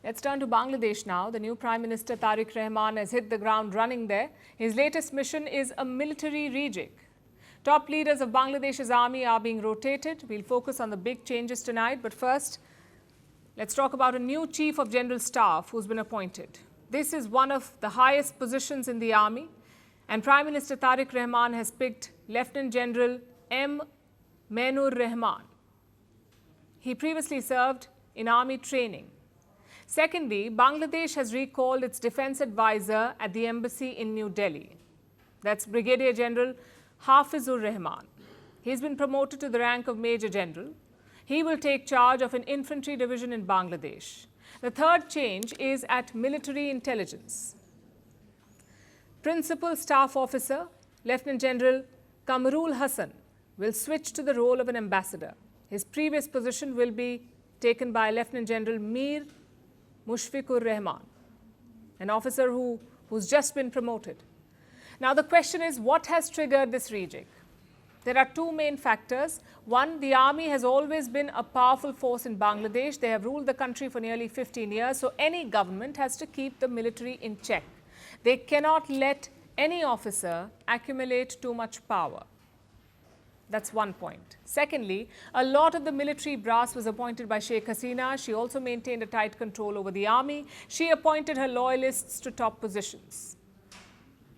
Let's turn to Bangladesh now. The new Prime Minister Tarique Rahman has hit the ground running there. His latest mission is a military rejig. Top leaders of Bangladesh's army are being rotated. We'll focus on the big changes tonight. But first, let's talk about a new Chief of General Staff who's been appointed. This is one of the highest positions in the army. And Prime Minister Tarique Rahman has picked Lieutenant General M. Rahman. He previously served in army training. Secondly, Bangladesh has recalled its defense advisor at the embassy in New Delhi. That's Brigadier General Hafizur Rahman. He's been promoted to the rank of Major General. He will take charge of an infantry division in Bangladesh. The third change is at military intelligence. Principal Staff Officer Lieutenant General Kamrul Hassan will switch to the role of an ambassador. His previous position will be taken by Lieutenant General Mir Mushfiqur Rahman, an officer who's just been promoted. Now the question is, what has triggered this rejig? There are two main factors. One, the army has always been a powerful force in Bangladesh. They have ruled the country for nearly 15 years, so any government has to keep the military in check. They cannot let any officer accumulate too much power. That's one point. Secondly, a lot of the military brass was appointed by Sheikh Hasina. She also maintained a tight control over the army. She appointed her loyalists to top positions.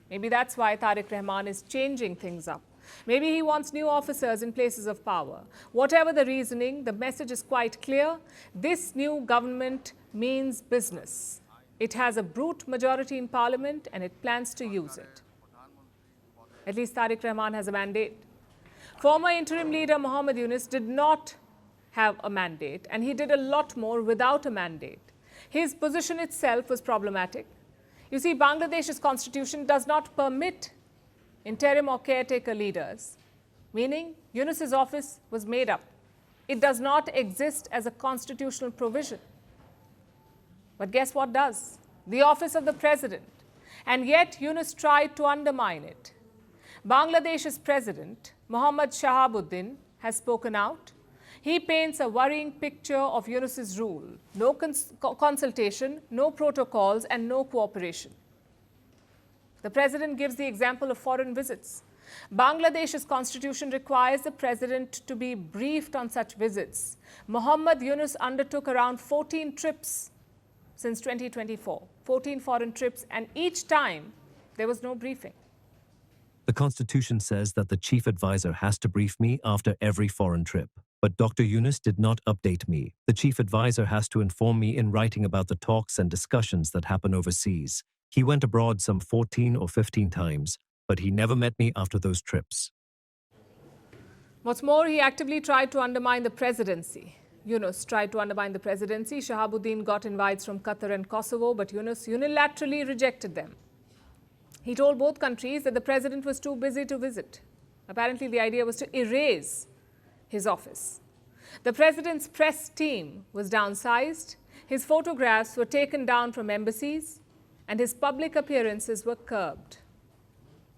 Maybe that's why Tarique Rahman is changing things up. Maybe he wants new officers in places of power. Whatever the reasoning, the message is quite clear. This new government means business. It has a brute majority in parliament and it plans to use it. At least Tarique Rahman has a mandate. Former interim leader Mohammad Yunus did not have a mandate, and he did a lot more without a mandate. His position itself was problematic. You see, Bangladesh's constitution does not permit interim or caretaker leaders, meaning Yunus's office was made up. It does not exist as a constitutional provision. But guess what does? The office of the president. And yet Yunus tried to undermine it. Bangladesh's president, Mohammad Shahabuddin, has spoken out. He paints a worrying picture of Yunus's rule. No consultation, no protocols, and no cooperation. The president gives the example of foreign visits. Bangladesh's constitution requires the president to be briefed on such visits. Mohammad Yunus undertook around 14 trips since 2024, 14 foreign trips, and each time there was no briefing. The Constitution says that the chief advisor has to brief me after every foreign trip. But Dr. Yunus did not update me. The chief advisor has to inform me in writing about the talks and discussions that happen overseas. He went abroad some 14 or 15 times, but he never met me after those trips. What's more, he actively tried to undermine the presidency. Yunus tried to undermine the presidency. Shahabuddin got invites from Qatar and Kosovo, but Yunus unilaterally rejected them. He told both countries that the president was too busy to visit. Apparently, the idea was to erase his office. The president's press team was downsized. His photographs were taken down from embassies, and his public appearances were curbed.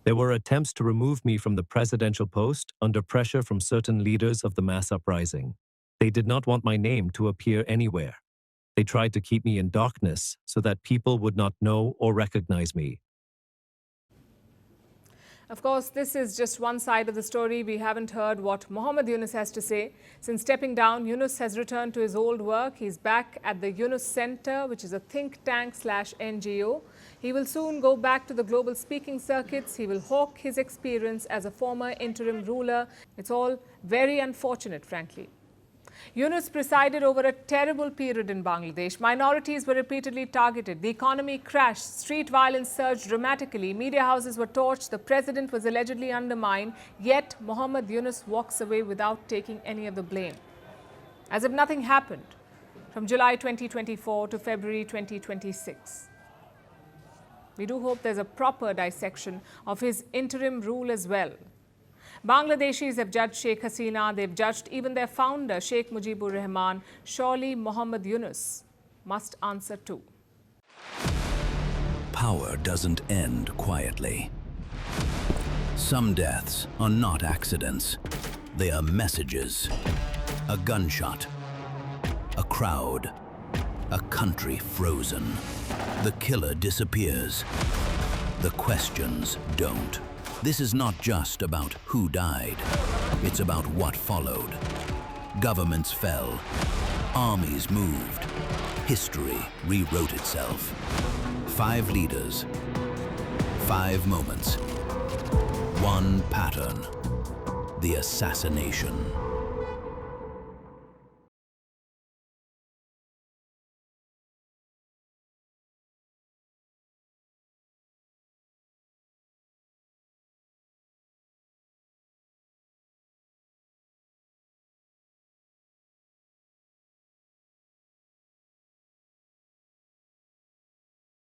There were attempts to remove me from the presidential post under pressure from certain leaders of the mass uprising. They did not want my name to appear anywhere. They tried to keep me in darkness so that people would not know or recognize me. Of course, this is just one side of the story. We haven't heard what Mohammad Yunus has to say. Since stepping down, Yunus has returned to his old work. He's back at the Yunus Center, which is a think tank / NGO. He will soon go back to the global speaking circuits. He will hawk his experience as a former interim ruler. It's all very unfortunate, frankly. Yunus presided over a terrible period in Bangladesh. Minorities were repeatedly targeted. The economy crashed. Street violence surged dramatically. Media houses were torched. The president was allegedly undermined. Yet Mohammad Yunus walks away without taking any of the blame, as if nothing happened from July 2024 to February 2026. We do hope there's a proper dissection of his interim rule as well. Bangladeshis have judged Sheikh Hasina. They've judged even their founder, Sheikh Mujibur Rahman. Surely Mohammad Yunus must answer too. Power doesn't end quietly. Some deaths are not accidents. They are messages. A gunshot. A crowd. A country frozen. The killer disappears. The questions don't. This is not just about who died. It's about what followed. Governments fell. Armies moved. History rewrote itself. 5 leaders. 5 moments. One pattern. The assassination.